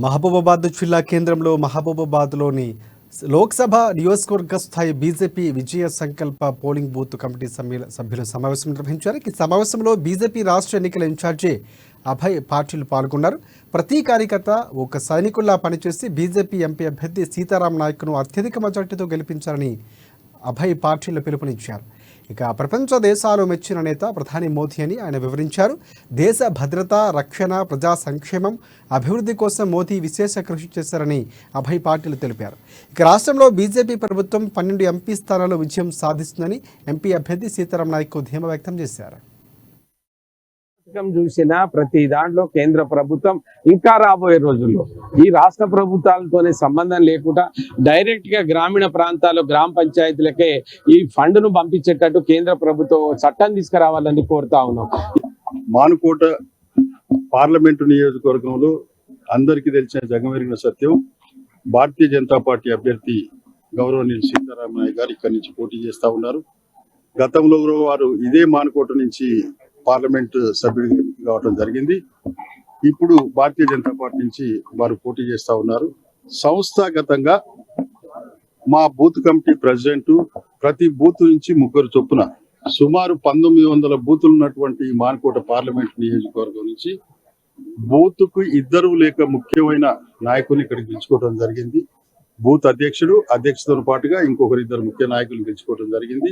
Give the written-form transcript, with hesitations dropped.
మహబూబాబాద్ జిల్లా కేంద్రంలో మహబూబాబాద్లోని లోక్సభ నియోజకవర్గ స్థాయి బీజేపీ విజయ సంకల్ప పోలింగ్ బూత్ కమిటీ సభ్యుల సమావేశం నిర్వహించారు. ఈ సమావేశంలో బీజేపీ రాష్ట్ర ఎన్నికల ఇన్ఛార్జి అభయ్ పాటిల్ పాల్గొన్నారు. ప్రతి కార్యకర్త ఒక సైనికుల్లా పనిచేసి బీజేపీ ఎంపీ అభ్యర్థి సీతారాం నాయక్ను అత్యధిక మెజార్టీతో గెలిపించాలని అభయ్ పాటిల్ పిలుపునిచ్చారు. ఇక ప్రపంచ దేశాలు మెచ్చిన నేత ప్రధాని మోదీ అని ఆయన వివరించారు. దేశ భద్రత, రక్షణ, ప్రజా సంక్షేమం, అభివృద్ధి కోసం మోదీ విశేష కృషి చేశారని అభయ్ పాటిల్ తెలిపారు. ఇక రాష్ట్రంలో బీజేపీ ప్రభుత్వం 12 ఎంపీ స్థానాల్లో విజయం సాధిస్తుందని ఎంపీ అభ్యర్థి సీతారాం నాయక్ ధీమా వ్యక్తం చేశారు. చూసిన ప్రతి దాంట్లో కేంద్ర ప్రభుత్వం ఇంకా రాబోయే రోజుల్లో ఈ రాష్ట్ర ప్రభుత్వాలతోనే సంబంధం లేకుండా డైరెక్ట్ గా గ్రామీణ ప్రాంతాల్లో గ్రామ పంచాయతీలకే ఈ ఫండ్ ను పంపించేటట్టు కేంద్ర ప్రభుత్వం చట్టం తీసుకురావాలని కోరుతా ఉన్నాం. మానుకోట పార్లమెంటు నియోజకవర్గంలో అందరికీ తెలిసిన జగమెరిగిన సత్యం, భారతీయ జనతా పార్టీ అభ్యర్థి గౌరవనీయులు సీతారాం నాయక్ గారు ఇక్కడి నుంచి పోటీ చేస్తా ఉన్నారు. గతంలో వారు ఇదే మానుకోట నుంచి పార్లమెంట్ సభ్యుడు కావడం జరిగింది. ఇప్పుడు భారతీయ జనతా పార్టీ నుంచి వారు పోటీ చేస్తా ఉన్నారు. సంస్థాగతంగా మా బూత్ కమిటీ ప్రెసిడెంట్ ప్రతి బూత్ నుంచి 3 చొప్పున సుమారు 1900 బూతులు ఉన్నటువంటి మానుకోట పార్లమెంట్ నియోజకవర్గం నుంచి బూత్ కు 2 లేక ముఖ్యమైన నాయకుల్ని ఇక్కడికి పిలుచుకోవడం జరిగింది. బూత్ అధ్యక్షుడు, అధ్యక్షుడితో పాటుగా ఇంకొకరు 2 ముఖ్య నాయకులను పిలుచుకోవడం జరిగింది.